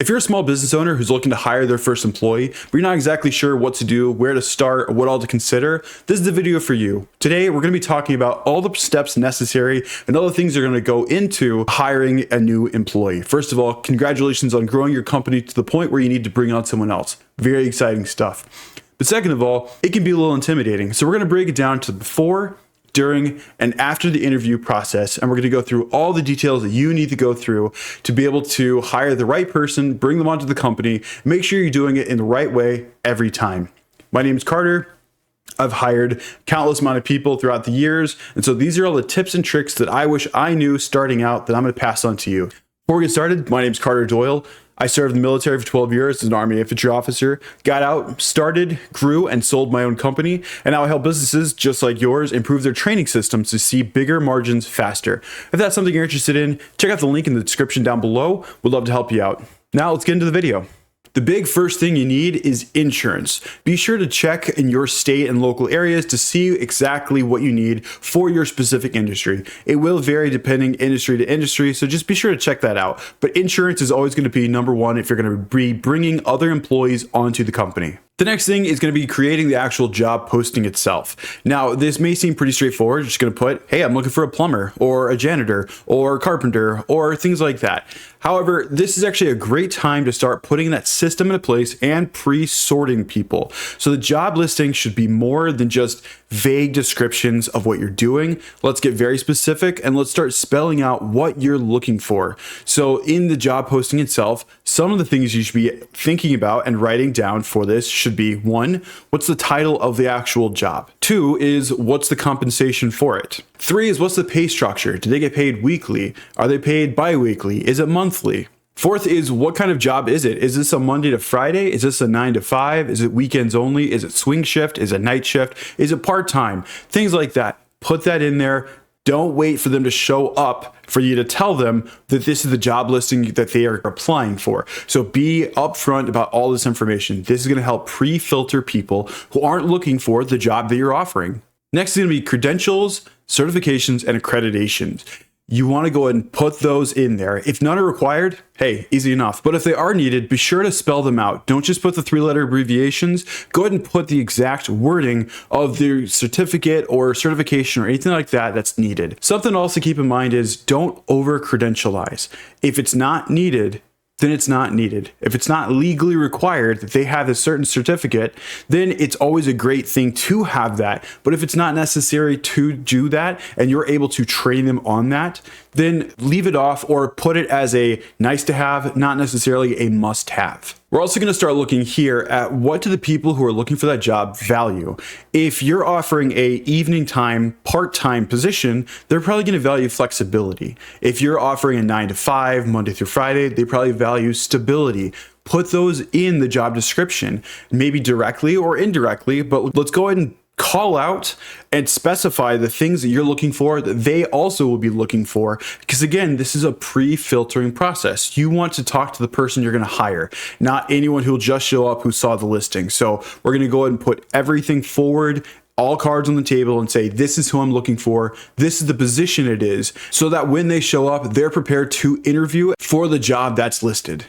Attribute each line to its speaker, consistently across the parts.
Speaker 1: If you're a small business owner who's looking to hire their first employee, but you're not exactly sure what to do, where to start, or what all to consider, this is the video for you. Today, we're going to be talking about all the steps necessary and all the things that are going to go into hiring a new employee. First of all, congratulations on growing your company to the point where you need to bring on someone else. Very exciting stuff. But second of all, it can be a little intimidating. So we're going to break it down to before, during, and after the interview process, and we're going to go through all the details that you need to go through to be able to hire the right person, bring them onto the company, make sure you're doing it in the right way every time. My name is Carter. I've hired countless amount of people throughout the years, and so these are all the tips and tricks that I wish I knew starting out that I'm going to pass on to you. Before we get started, my name is Carter Doyle. I served in the military for 12 years as an Army infantry officer, got out, started, grew, and sold my own company, and now I help businesses just like yours improve their training systems to see bigger margins faster. If that's something you're interested in, check out the link in the description down below. We'd love to help you out. Now let's get into the video. The big first thing you need is insurance. Be sure to check in your state and local areas to see exactly what you need for your specific industry. It will vary depending industry to industry, so just be sure to check that out. But insurance is always going to be number one if you're going to be bringing other employees onto the company. The next thing is going to be creating the actual job posting itself. Now, this may seem pretty straightforward. You're just going to put, hey, I'm looking for a plumber or a janitor or a carpenter or things like that. However, this is actually a great time to start putting that system into place and pre-sorting people. So the job listing should be more than just vague descriptions of what you're doing. Let's get very specific and let's start spelling out what you're looking for. So in the job posting itself, some of the things you should be thinking about and writing down for this should be: 1, what's the title of the actual job? 2 is what's the compensation for it? 3 is what's the pay structure? Do they get paid weekly? Are they paid bi-weekly? Is it monthly? 4th is what kind of job is it? Is this a Monday to Friday? Is this a 9 to 5? Is it weekends only? Is it swing shift? Is it night shift? Is it part-time? Things like that. Put that in there. Don't wait for them to show up for you to tell them that this is the job listing that they are applying for. So be upfront about all this information. This is going to help pre-filter people who aren't looking for the job that you're offering. Next is going to be credentials, certifications, and accreditations. You want to go ahead and put those in there. If none are required, hey, easy enough. But if they are needed, be sure to spell them out. Don't just put the 3-letter abbreviations. Go ahead and put the exact wording of the certificate or certification or anything like that that's needed. Something else to keep in mind is don't over-credentialize. If it's not needed, then it's not needed. If it's not legally required that they have a certain certificate, then it's always a great thing to have that. But if it's not necessary to do that and you're able to train them on that, then leave it off or put it as a nice to have, not necessarily a must have. We're also going to start looking here at what do the people who are looking for that job value. If you're offering a evening time, part-time position, they're probably going to value flexibility. If you're offering a 9 to 5, Monday through Friday, they probably value stability. Put those in the job description, maybe directly or indirectly, but let's go ahead and call out and specify the things that you're looking for that they also will be looking for. Because again, this is a pre-filtering process. You want to talk to the person you're going to hire, not anyone who'll just show up who saw the listing. So we're going to go ahead and put everything forward, all cards on the table, and say, this is who I'm looking for. This is the position it is, so that when they show up, they're prepared to interview for the job that's listed.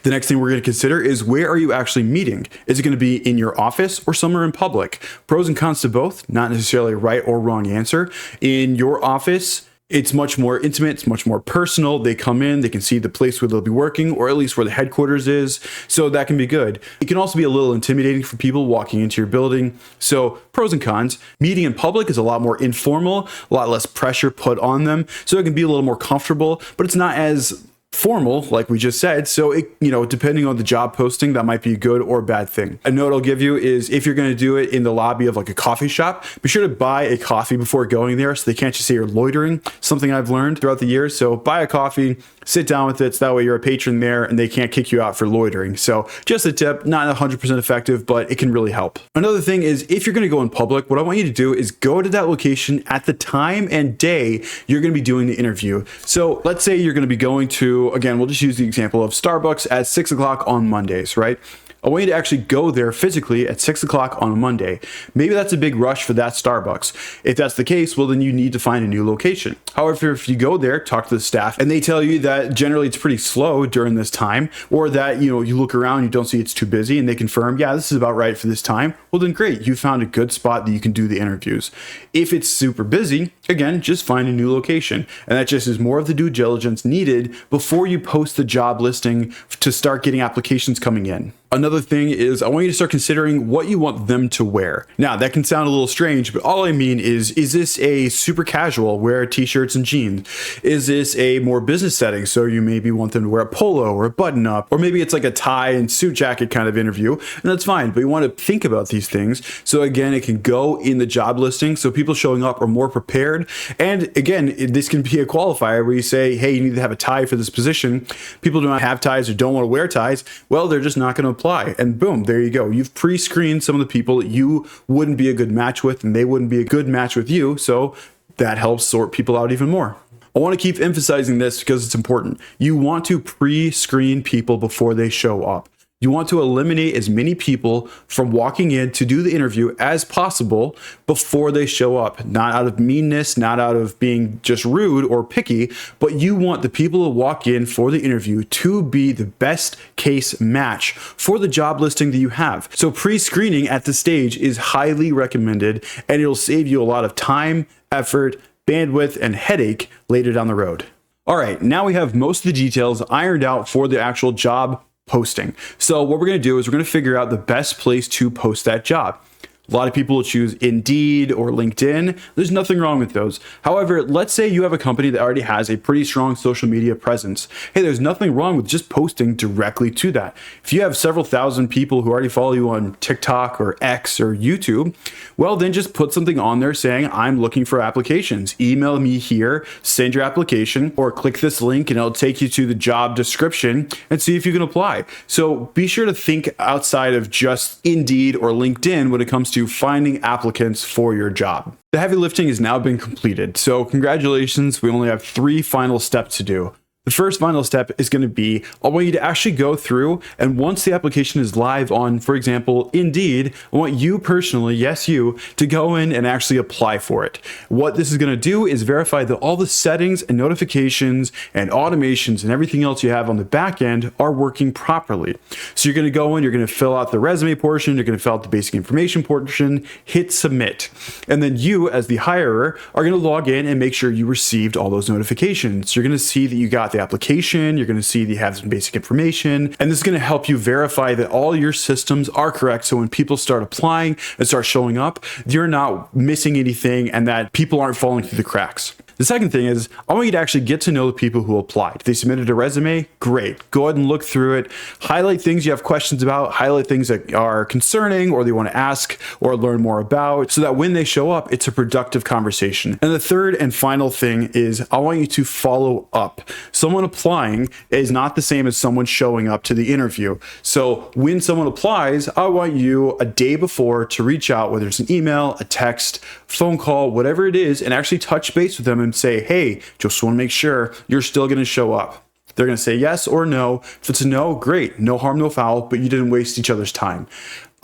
Speaker 1: The next thing we're going to consider is, where are you actually meeting? Is it going to be in your office or somewhere in public? Pros and cons to both, not necessarily a right or wrong answer. In your office, it's much more intimate, it's much more personal. They come in, they can see the place where they'll be working, or at least where the headquarters is. So that can be good. It can also be a little intimidating for people walking into your building. So pros and cons. Meeting in public is a lot more informal, a lot less pressure put on them. So it can be a little more comfortable, but it's not as formal, like we just said. So it, depending on the job posting, that might be a good or bad thing. A note I'll give you is, if you're going to do it in the lobby of like a coffee shop, be sure to buy a coffee before going there, so they can't just say you're loitering. Something I've learned throughout the years. So buy a coffee, sit down with it, so that way you're a patron there and they can't kick you out for loitering. So just a tip, not 100% effective, but it can really help. Another thing is, if you're going to go in public, what I want you to do is go to that location at the time and day you're going to be doing the interview. So let's say you're going to be going to, again, we'll just use the example of Starbucks at 6 o'clock on Mondays, right? I want you to actually go there physically at 6 o'clock on a Monday. Maybe that's a big rush for that Starbucks. If that's the case, well, then you need to find a new location. However, if you go there, talk to the staff, and they tell you that generally it's pretty slow during this time, or that, you look around, you don't see it's too busy, and they confirm, yeah, this is about right for this time, well, then great. You found a good spot that you can do the interviews. If it's super busy, again, just find a new location. And that just is more of the due diligence needed before you post the job listing to start getting applications coming in. Another thing is I want you to start considering what you want them to wear. Now, that can sound a little strange, but all I mean is this a super casual, wear t-shirts and jeans? Is this a more business setting? So you maybe want them to wear a polo or a button up, or maybe it's like a tie and suit jacket kind of interview, and that's fine. But you want to think about these things. So again, it can go in the job listing so people showing up are more prepared. And again, this can be a qualifier where you say, hey, you need to have a tie for this position. People do not have ties or don't want to wear ties. Well, they're just not going to apply, and boom, there you go. You've pre-screened some of the people that you wouldn't be a good match with, and they wouldn't be a good match with you, so that helps sort people out even more. I want to keep emphasizing this because it's important. You want to pre-screen people before they show up. You want to eliminate as many people from walking in to do the interview as possible before they show up. Not out of meanness, not out of being just rude or picky, but you want the people to walk in for the interview to be the best case match for the job listing that you have. So pre-screening at this stage is highly recommended, and it'll save you a lot of time, effort, bandwidth, and headache later down the road. All right, now we have most of the details ironed out for the actual job posting. So what we're going to do is we're going to figure out the best place to post that job. A lot of people will choose Indeed or LinkedIn. There's nothing wrong with those. However, let's say you have a company that already has a pretty strong social media presence. Hey, there's nothing wrong with just posting directly to that. If you have several thousand people who already follow you on TikTok or X or YouTube, well, then just put something on there saying, I'm looking for applications. Email me here, send your application, or click this link and it'll take you to the job description and see if you can apply. So be sure to think outside of just Indeed or LinkedIn when it comes to finding applicants for your job. The heavy lifting has now been completed, so congratulations. We only have 3 final steps to do. The first final step is going to be, I want you to actually go through, and once the application is live on, for example, Indeed, I want you personally, yes, you, to go in and actually apply for it. What this is going to do is verify that all the settings and notifications and automations and everything else you have on the back end are working properly. So you're going to go in, you're going to fill out the resume portion, you're going to fill out the basic information portion, hit submit. And then you, as the hirer, are going to log in and make sure you received all those notifications. You're going to see that you got the application, you're going to see that you have some basic information, and this is going to help you verify that all your systems are correct. So when people start applying and start showing up, you're not missing anything and that people aren't falling through the cracks. The second thing is, I want you to actually get to know the people who applied. If they submitted a resume, great. Go ahead and look through it. Highlight things you have questions about, highlight things that are concerning or they want to ask or learn more about, so that when they show up, it's a productive conversation. And the third and final thing is, I want you to follow up. Someone applying is not the same as someone showing up to the interview. So when someone applies, I want you a day before to reach out, whether it's an email, a text, phone call, whatever it is, and actually touch base with them and say, hey, just want to make sure you're still going to show up. They're going to say yes or no. If it's a no, great. No harm, no foul, but you didn't waste each other's time.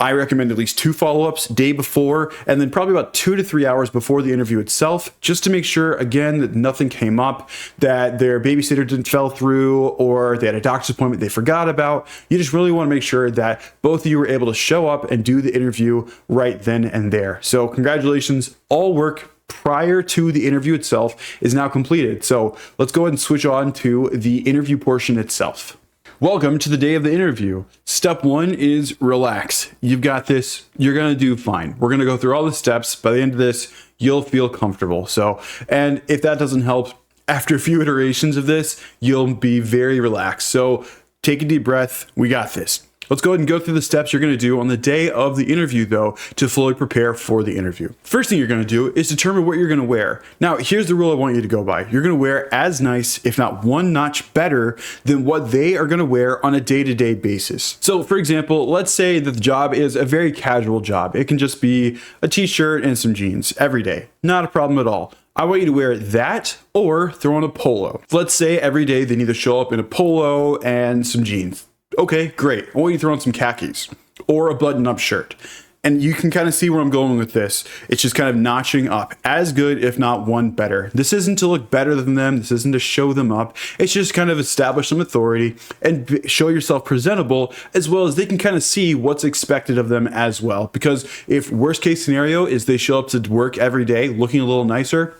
Speaker 1: I recommend at least 2 follow-ups, day before, and then probably about 2 to 3 hours before the interview itself, just to make sure, again, that nothing came up, that their babysitter didn't fell through, or they had a doctor's appointment they forgot about. You just really want to make sure that both of you were able to show up and do the interview right then and there. So congratulations, all work prior to the interview itself is now completed. So let's go ahead and switch on to the interview portion itself. Welcome to the day of the interview. Step 1 is relax. You've got this. You're going to do fine. We're going to go through all the steps. By the end of this, you'll feel comfortable. And if that doesn't help, after a few iterations of this, you'll be very relaxed. So take a deep breath. We got this. Let's go ahead and go through the steps you're going to do on the day of the interview, though, to fully prepare for the interview. First thing you're going to do is determine what you're going to wear. Now, here's the rule I want you to go by. You're going to wear as nice, if not one notch better, than what they are going to wear on a day-to-day basis. So, for example, let's say that the job is a very casual job. It can just be a t-shirt and some jeans every day. Not a problem at all. I want you to wear that or throw on a polo. Let's say every day they need to show up in a polo and some jeans. Okay, great. I want you to throw on some khakis or a button-up shirt. And you can kind of see where I'm going with this. It's just kind of notching up, as good, if not one better. This isn't to look better than them. This isn't to show them up. It's just kind of establish some authority and show yourself presentable, as well as they can kind of see what's expected of them as well. Because if worst case scenario is they show up to work every day looking a little nicer,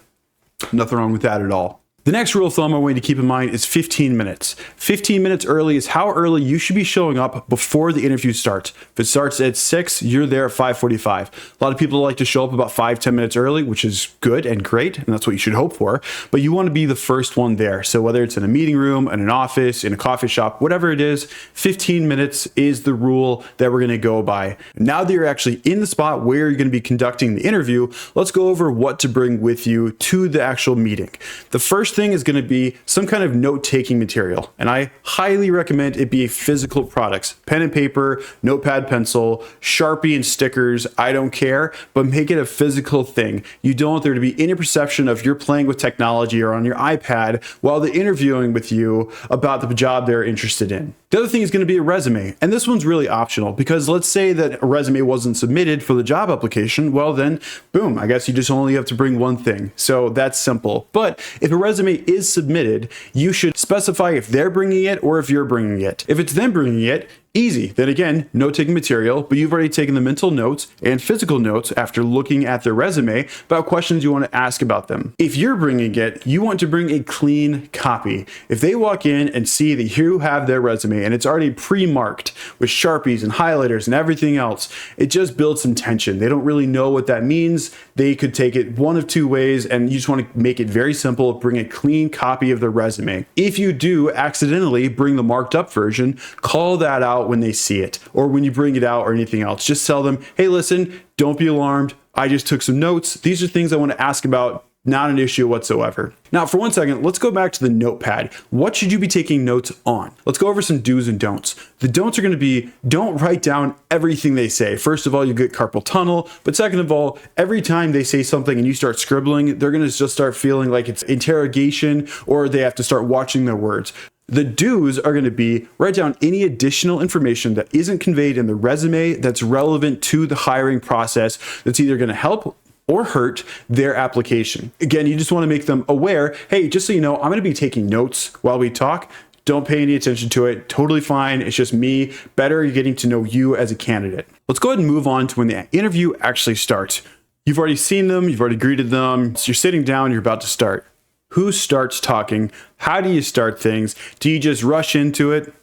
Speaker 1: nothing wrong with that at all. The next rule of thumb I want you to keep in mind is 15 minutes. 15 minutes early is how early you should be showing up before the interview starts. If it starts at 6, you're there at 5:45. A lot of people like to show up about 5-10 minutes early, which is good and great, and that's what you should hope for. But you want to be the first one there. So whether it's in a meeting room, in an office, in a coffee shop, whatever it is, 15 minutes is the rule that we're going to go by. Now that you're actually in the spot where you're going to be conducting the interview, let's go over what to bring with you to the actual meeting. The first thing is going to be some kind of note-taking material, and I highly recommend it be physical products. Pen and paper, notepad, pencil, Sharpie and stickers, I don't care, but make it a physical thing. You don't want there to be any perception of you're playing with technology or on your iPad while they're interviewing with you about the job they're interested in. The other thing is going to be a resume, and this one's really optional because let's say that a resume wasn't submitted for the job application, well then, boom, I guess you just only have to bring one thing. So that's simple. But if a resume is submitted, you should specify if they're bringing it or if you're bringing it. If it's them bringing it, easy. Then again, note-taking material, but you've already taken the mental notes and physical notes after looking at their resume about questions you want to ask about them. If you're bringing it, you want to bring a clean copy. If they walk in and see that you have their resume and it's already pre-marked with Sharpies and highlighters and everything else, it just builds some tension. They don't really know what that means. They could take it one of two ways, and you just want to make it very simple. Bring a clean copy of the resume. If you do accidentally bring the marked up version, call that out when they see it, or when you bring it out or anything else. Just tell them, hey, listen, don't be alarmed. I just took some notes. These are things I want to ask about. Not an issue whatsoever. Now, for 1 second, let's go back to the notepad. What should you be taking notes on? Let's go over some do's and don'ts. The don'ts are going to be, don't write down everything they say. First of all, you get carpal tunnel, but second of all, every time they say something and you start scribbling, they're going to just start feeling like it's interrogation, or they have to start watching their words. The do's are going to be write down any additional information that isn't conveyed in the resume that's relevant to the hiring process that's either going to help or hurt their application. Again, you just want to make them aware, hey, just so you know, I'm going to be taking notes while we talk. Don't pay any attention to it. Totally fine. It's just me. Better getting to know you as a candidate. Let's go ahead and move on to when the interview actually starts. You've already seen them. You've already greeted them. So you're sitting down. You're about to start. Who starts talking? How do you start things? Do you just rush into it?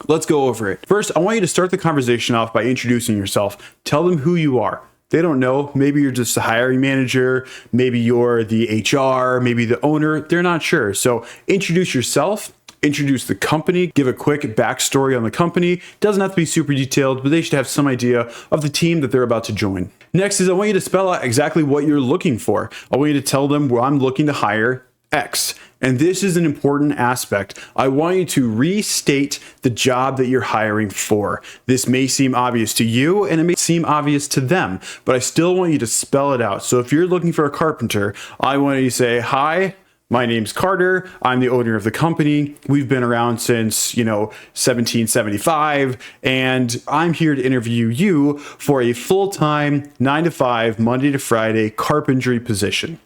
Speaker 1: Let's go over it. First, I want you to start the conversation off by introducing yourself. Tell them who you are. They don't know. Maybe you're just the hiring manager. Maybe you're the HR, maybe the owner. They're not sure. So introduce yourself, introduce the company, give a quick backstory on the company. Doesn't have to be super detailed, but they should have some idea of the team that they're about to join. Next is I want you to spell out exactly what you're looking for. I want you to tell them, well, I'm looking to hire X. And this is an important aspect. I want you to restate the job that you're hiring for. This may seem obvious to you and it may seem obvious to them, but I still want you to spell it out. So if you're looking for a carpenter, I want you to say, hi, my name's Carter. I'm the owner of the company. We've been around since, 1775, and I'm here to interview you for a full-time 9-to-5, Monday to Friday carpentry position.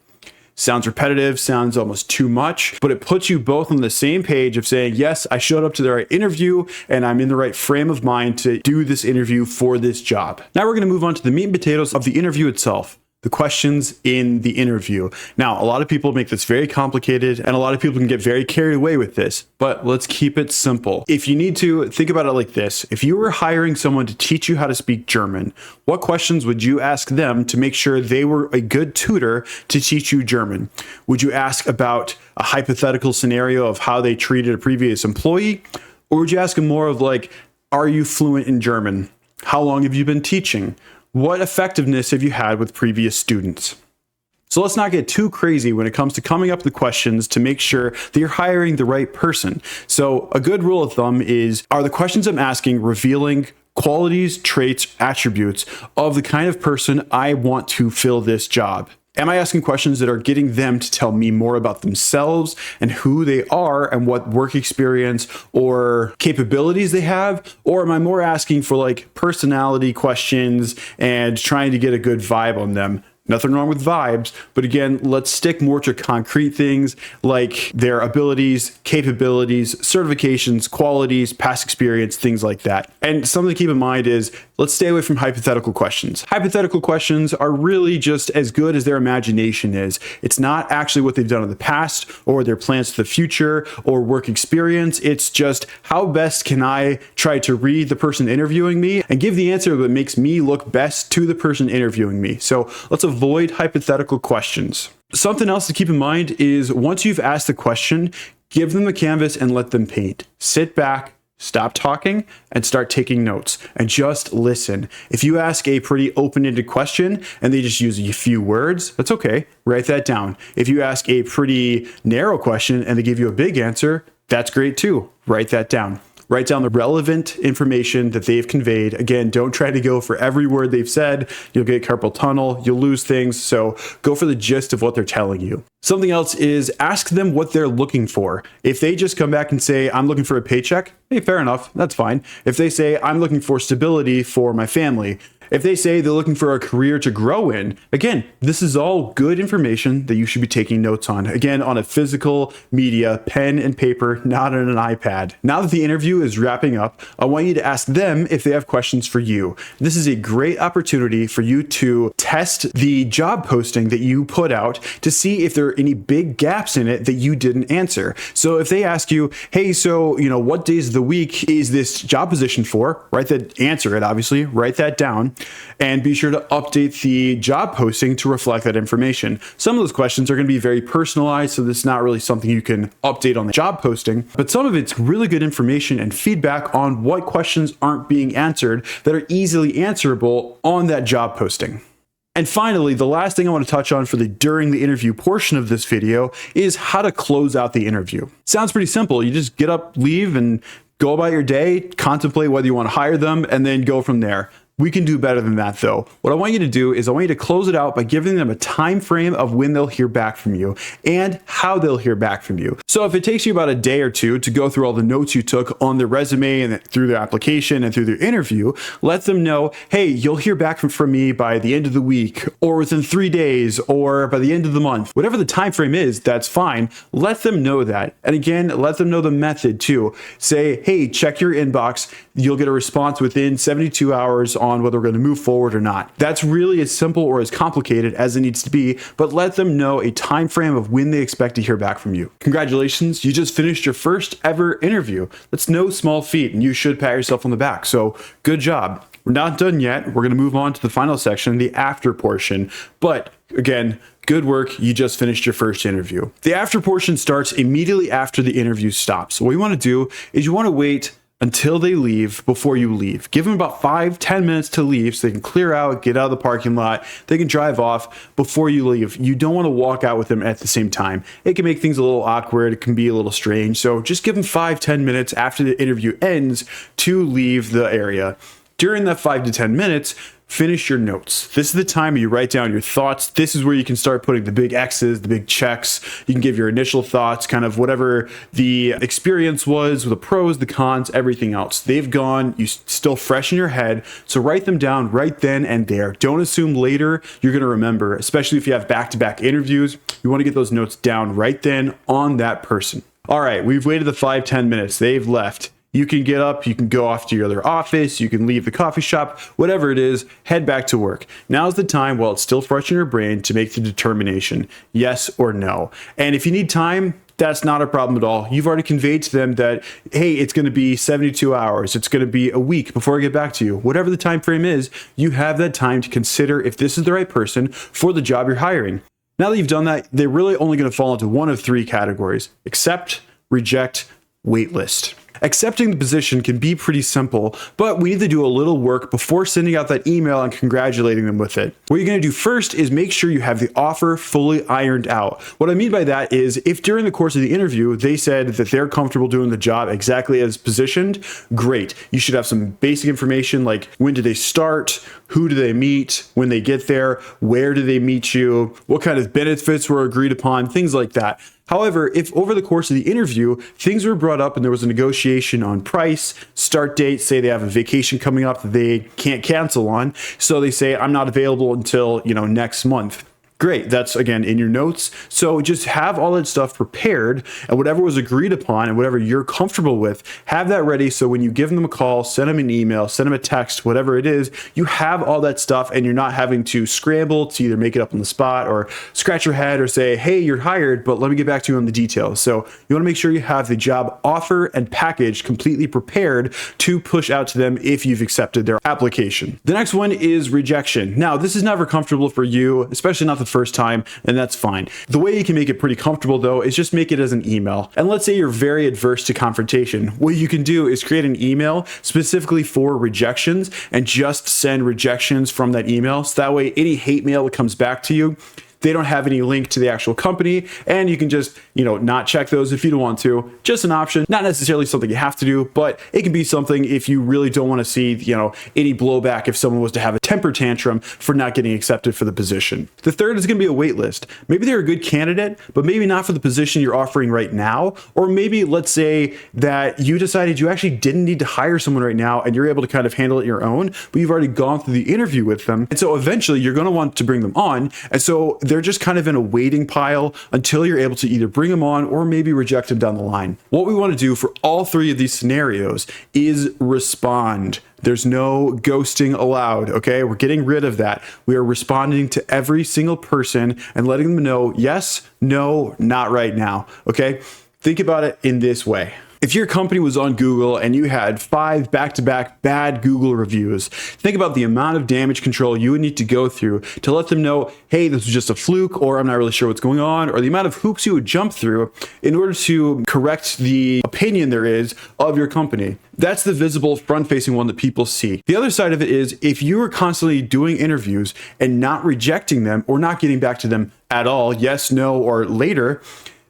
Speaker 1: Sounds repetitive, sounds almost too much, but it puts you both on the same page of saying, yes, I showed up to the right interview and I'm in the right frame of mind to do this interview for this job. Now we're going to move on to the meat and potatoes of the interview itself. The questions in the interview. Now, a lot of people make this very complicated and a lot of people can get very carried away with this, but let's keep it simple. If you need to, think about it like this. If you were hiring someone to teach you how to speak German, what questions would you ask them to make sure they were a good tutor to teach you German? Would you ask about a hypothetical scenario of how they treated a previous employee? Or would you ask them more of like, are you fluent in German? How long have you been teaching? What effectiveness have you had with previous students? So let's not get too crazy when it comes to coming up with questions to make sure that you're hiring the right person. So a good rule of thumb is, are the questions I'm asking revealing qualities, traits, attributes of the kind of person I want to fill this job? Am I asking questions that are getting them to tell me more about themselves and who they are and what work experience or capabilities they have? Or am I more asking for like personality questions and trying to get a good vibe on them? Nothing wrong with vibes, but again, let's stick more to concrete things like their abilities, capabilities, certifications, qualities, past experience, things like that. And something to keep in mind is let's stay away from hypothetical questions. Hypothetical questions are really just as good as their imagination is. It's not actually what they've done in the past or their plans for the future or work experience. It's just how best can I try to read the person interviewing me and give the answer that makes me look best to the person interviewing me. So let's avoid hypothetical questions. Something else to keep in mind is once you've asked the question, give them the canvas and let them paint. Sit back, stop talking, and start taking notes and just listen. If you ask a pretty open-ended question and they just use a few words, that's okay. Write that down. If you ask a pretty narrow question and they give you a big answer, that's great too. Write that down. Write down the relevant information that they've conveyed. Again, don't try to go for every word they've said. You'll get carpal tunnel, you'll lose things. So go for the gist of what they're telling you. Something else is ask them what they're looking for. If they just come back and say, I'm looking for a paycheck, hey, fair enough, that's fine. If they say, I'm looking for stability for my family, if they say they're looking for a career to grow in, again, this is all good information that you should be taking notes on. Again, on a physical media, pen and paper, not on an iPad. Now that the interview is wrapping up, I want you to ask them if they have questions for you. This is a great opportunity for you to test the job posting that you put out to see if there are any big gaps in it that you didn't answer. So if they ask you, hey, so, what days of the week is this job position for? Answer it, obviously, write that down. And be sure to update the job posting to reflect that information. Some of those questions are going to be very personalized, so this is not really something you can update on the job posting, but some of it's really good information and feedback on what questions aren't being answered that are easily answerable on that job posting. And finally, the last thing I want to touch on for the during the interview portion of this video is how to close out the interview. Sounds pretty simple. You just get up, leave, and go about your day, contemplate whether you want to hire them, and then go from there. We can do better than that though. What I want you to do is I want you to close it out by giving them a time frame of when they'll hear back from you and how they'll hear back from you. So if it takes you about a day or two to go through all the notes you took on their resume and through their application and through their interview, let them know, hey, you'll hear back from me by the end of the week or within 3 days or by the end of the month. Whatever the time frame is, that's fine. Let them know that. And again, let them know the method too. Say, hey, check your inbox. You'll get a response within 72 hours on whether we're going to move forward or not. That's really as simple or as complicated as it needs to be, but let them know a time frame of when they expect to hear back from you. Congratulations, you just finished your first ever interview. That's no small feat, and you should pat yourself on the back. So good job. We're not done yet. We're going to move on to the final section, the after portion. But again, good work, you just finished your first interview. The after portion starts immediately after the interview stops. What you want to do is you want to wait until they leave before you leave. Give them about 5-10 minutes to leave so they can clear out, get out of the parking lot, they can drive off before you leave. You don't want to walk out with them at the same time. It can make things a little awkward, it can be a little strange. So just give them 5-10 minutes after the interview ends to leave the area. During that 5 to 10 minutes, finish your notes. This is the time you write down your thoughts. This is where you can start putting the big X's, the big checks. You can give your initial thoughts, kind of whatever the experience was, the pros, the cons, everything else. They've gone, you still fresh in your head. So write them down right then and there. Don't assume later you're going to remember, especially if you have back-to-back interviews. You want to get those notes down right then on that person. All right, we've waited the 5-10 minutes. They've left. You can get up, you can go off to your other office, you can leave the coffee shop, whatever it is, head back to work. Now's the time while it's still fresh in your brain to make the determination, yes or no. And if you need time, that's not a problem at all. You've already conveyed to them that, hey, it's going to be 72 hours. It's going to be a week before I get back to you. Whatever the time frame is, you have that time to consider if this is the right person for the job you're hiring. Now that you've done that, they're really only going to fall into one of 3 categories: accept, reject, waitlist. Accepting the position can be pretty simple, but we need to do a little work before sending out that email and congratulating them with it. What you're going to do first is make sure you have the offer fully ironed out. What I mean by that is if during the course of the interview they said that they're comfortable doing the job exactly as positioned, great. You should have some basic information like when do they start, who do they meet, when they get there, where do they meet you, what kind of benefits were agreed upon, things like that. However, if over the course of the interview, things were brought up and there was a negotiation on price, start date, say they have a vacation coming up that they can't cancel on, so they say, I'm not available until, next month. Great, that's again in your notes. So just have all that stuff prepared and whatever was agreed upon and whatever you're comfortable with, have that ready. So when you give them a call, send them an email, send them a text, whatever it is, you have all that stuff and you're not having to scramble to either make it up on the spot or scratch your head or say, hey, you're hired, but let me get back to you on the details. So you want to make sure you have the job offer and package completely prepared to push out to them if you've accepted their application. The next one is rejection. Now, this is never comfortable for you, especially not the first time, and that's fine. The way you can make it pretty comfortable though is just make it as an email. And let's say you're very adverse to confrontation. What you can do is create an email specifically for rejections and just send rejections from that email. So that way any hate mail that comes back to you, they don't have any link to the actual company, and you can just, not check those if you don't want to. Just an option, not necessarily something you have to do, but it can be something if you really don't want to see, any blowback if someone was to have a temper tantrum for not getting accepted for the position. The third is going to be a wait list. Maybe they're a good candidate, but maybe not for the position you're offering right now. Or maybe let's say that you decided you actually didn't need to hire someone right now and you're able to kind of handle it your own, but you've already gone through the interview with them. And so eventually you're going to want to bring them on. And so they're just kind of in a waiting pile until you're able to either bring them on or maybe reject them down the line. What we want to do for all three of these scenarios is respond. There's no ghosting allowed, okay? We're getting rid of that. We are responding to every single person and letting them know, yes, no, not right now, okay? Think about it in this way. If your company was on Google and you had 5 back-to-back bad Google reviews, think about the amount of damage control you would need to go through to let them know, hey, this was just a fluke, or I'm not really sure what's going on, or the amount of hoops you would jump through in order to correct the opinion there is of your company. That's the visible front-facing one that people see. The other side of it is if you are constantly doing interviews and not rejecting them or not getting back to them at all, yes, no, or later,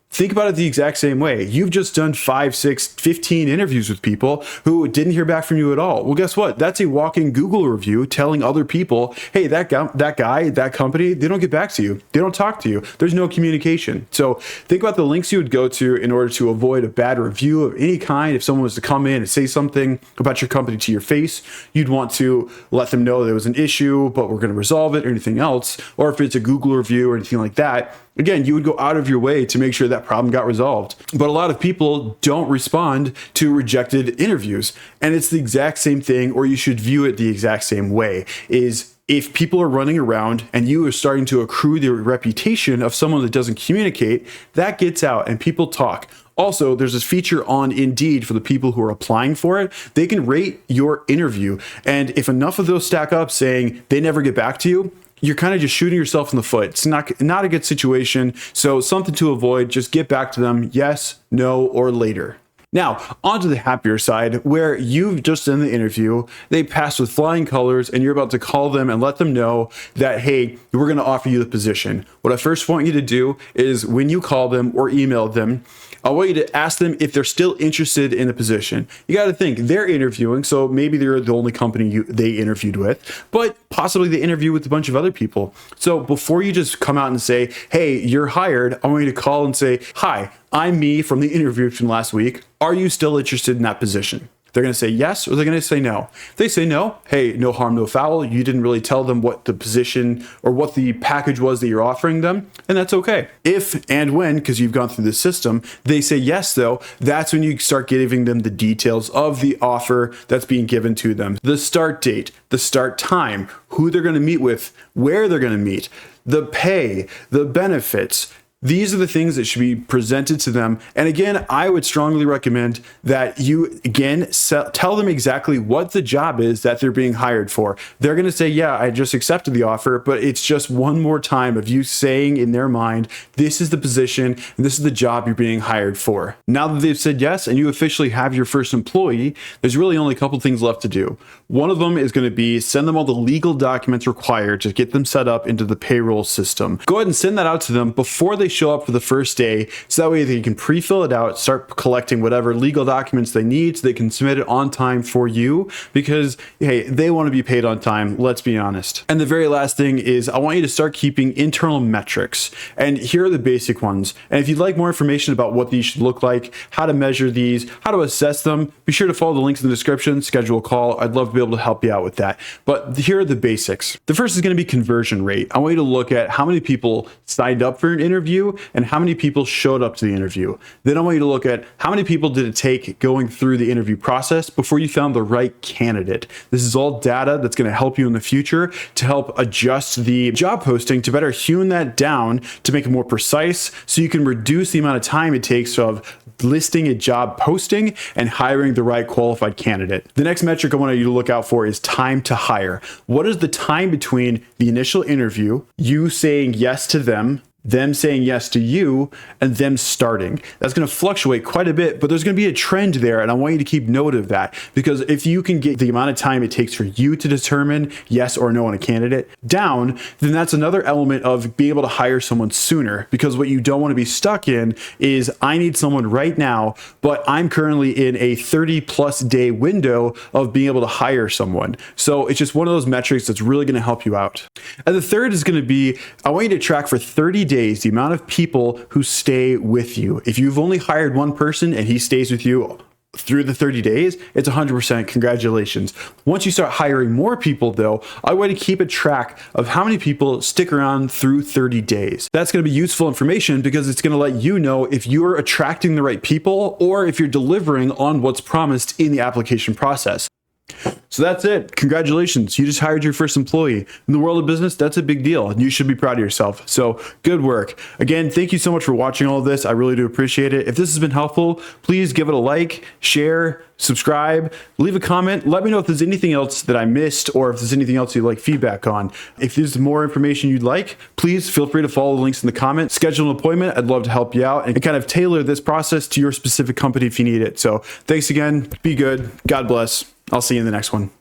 Speaker 1: think about it the exact same way. You've just done 5, 6, 15 interviews with people who didn't hear back from you at all. Well, guess what? That's a walking Google review telling other people, hey, that guy, that company, they don't get back to you. They don't talk to you. There's no communication. So think about the links you would go to in order to avoid a bad review of any kind. If someone was to come in and say something about your company to your face, you'd want to let them know there was an issue, but we're going to resolve it or anything else. Or if it's a Google review or anything like that, again, you would go out of your way to make sure that problem got resolved. But a lot of people don't respond to rejected interviews. And it's the exact same thing, or you should view it the exact same way, is if people are running around and you are starting to accrue the reputation of someone that doesn't communicate, that gets out and people talk. Also, there's this feature on Indeed for the people who are applying for it. They can rate your interview. And if enough of those stack up saying they never get back to you, you're kind of just shooting yourself in the foot. It's not a good situation. So something to avoid, just get back to them, yes, no, or later. Now, on to the happier side, where you've just done the interview, they passed with flying colors, and you're about to call them and let them know that, hey, we're going to offer you the position. What I first want you to do is when you call them or email them, I want you to ask them if they're still interested in the position. You got to think they're interviewing, so maybe they're the only company they interviewed with, but possibly they interview with a bunch of other people. So before you just come out and say, hey, you're hired, I want you to call and say, hi, I'm me from the interview from last week. Are you still interested in that position? They're going to say yes, or they're going to say no. If they say no, hey, no harm, no foul. You didn't really tell them what the position or what the package was that you're offering them, and that's okay. If and when, because you've gone through the system, they say yes, though, that's when you start giving them the details of the offer that's being given to them. The start date, the start time, who they're going to meet with, where they're going to meet, the pay, the benefits, These are the things that should be presented to them. And again, I would strongly recommend that you, again, tell them exactly what the job is that they're being hired for. They're going to say, yeah, I just accepted the offer, but it's just one more time of you saying in their mind, this is the position and this is the job you're being hired for. Now that they've said yes and you officially have your first employee, there's really only a couple things left to do. One of them is going to be send them all the legal documents required to get them set up into the payroll system. Go ahead and send that out to them before they show up for the first day, so that way they can pre-fill it out, start collecting whatever legal documents they need so they can submit it on time for you, because hey, they want to be paid on time, let's be honest. And the very last thing is I want you to start keeping internal metrics, and here are the basic ones. And if you'd like more information about what these should look like, how to measure these, how to assess them, be sure to follow the links in the description, schedule a call. I'd love to be able to help you out with that. But here are the basics. The first is going to be conversion rate. I want you to look at how many people signed up for an interview and how many people showed up to the interview. Then I want you to look at how many people did it take going through the interview process before you found the right candidate. This is all data that's going to help you in the future to help adjust the job posting to better hewn that down to make it more precise, so you can reduce the amount of time it takes of listing a job posting and hiring the right qualified candidate. The next metric I want you to look out for is time to hire. What is the time between the initial interview, you saying yes to them saying yes to you, and them starting? That's going to fluctuate quite a bit, but there's going to be a trend there, and I want you to keep note of that, because if you can get the amount of time it takes for you to determine yes or no on a candidate down, then that's another element of being able to hire someone sooner. Because what you don't want to be stuck in is, I need someone right now, but I'm currently in a 30+ day window of being able to hire someone. So it's just one of those metrics that's really going to help you out. And the third is going to be, I want you to track for 30 days the amount of people who stay with you. If you've only hired one person and he stays with you through the 30 days, it's 100% congratulations. Once you start hiring more people though, I want to keep a track of how many people stick around through 30 days. That's going to be useful information, because it's going to let you know if you're attracting the right people or if you're delivering on what's promised in the application process. So that's it. Congratulations. You just hired your first employee. In the world of business, that's a big deal, and you should be proud of yourself. So good work. Again, thank you so much for watching all of this. I really do appreciate it. If this has been helpful, please give it a like, share, subscribe, leave a comment. Let me know if there's anything else that I missed, or if there's anything else you'd like feedback on. If there's more information you'd like, please feel free to follow the links in the comments. Schedule an appointment. I'd love to help you out and kind of tailor this process to your specific company if you need it. So thanks again. Be good. God bless. I'll see you in the next one.